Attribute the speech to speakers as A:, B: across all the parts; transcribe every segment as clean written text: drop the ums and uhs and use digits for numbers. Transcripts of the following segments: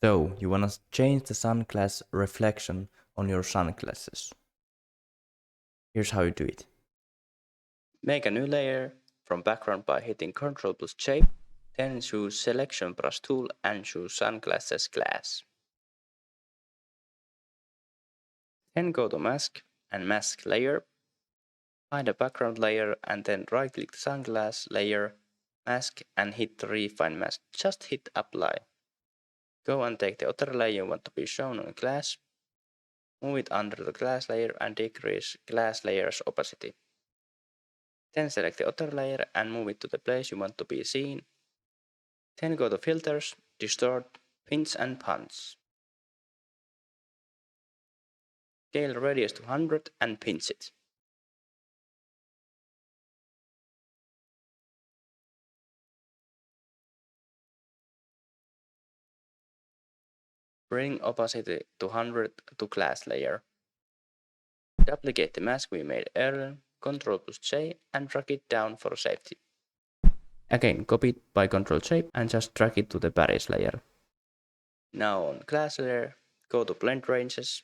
A: So you want to change the sunglass reflection on your sunglasses. Here's how you do it.
B: Make a new layer from background by hitting Ctrl plus J, then choose Selection Brush tool and choose Sunglasses Glass. Then go to Mask and Mask Layer, find a background layer and then right click the sunglass layer, mask and hit the Refine Mask. Just hit Apply. Go and take the other layer you want to be shown on glass, move it under the glass layer and decrease glass layer's opacity. Then select the other layer and move it to the place you want to be seen. Then go to Filters, Distort, Pinch and Punch. Scale radius to 100 and pinch it. Bring opacity to 100 to glass layer. Duplicate the mask we made earlier, Ctrl plus J and drag it down for safety. Again, copy it by Ctrl J and just drag it to the Paris layer. Now on glass layer, go to Blend Ranges,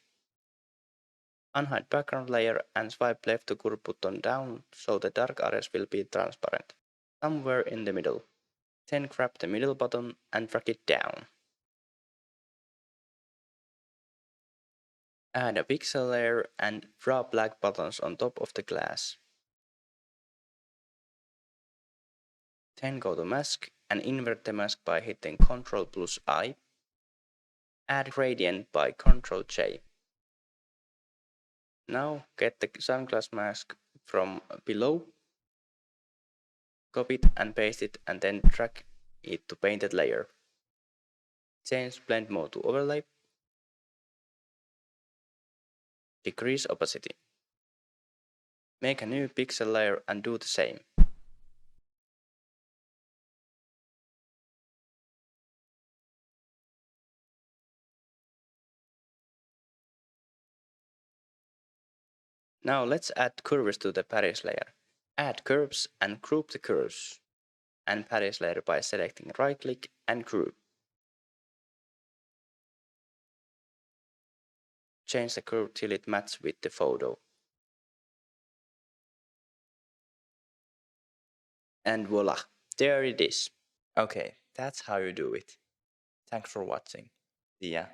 B: unhide background layer and swipe left to curve button down so the dark areas will be transparent. Somewhere in the middle. Then grab the middle button and drag it down. Add a pixel layer and draw black buttons on top of the glass. Then go to Mask and invert the mask by hitting Ctrl plus I. Add gradient by Ctrl J. Now get the sunglass mask from below, copy it and paste it and then drag it to painted layer. Change blend mode to overlay. Decrease opacity. Make a new pixel layer and do the same. Now let's add curves to the Paris layer. Add curves and group the curves and Paris layer by selecting right click and group. Change the curve till it matches with the photo. And voila, there it is. Okay, that's how you do it. Thanks for watching. See ya.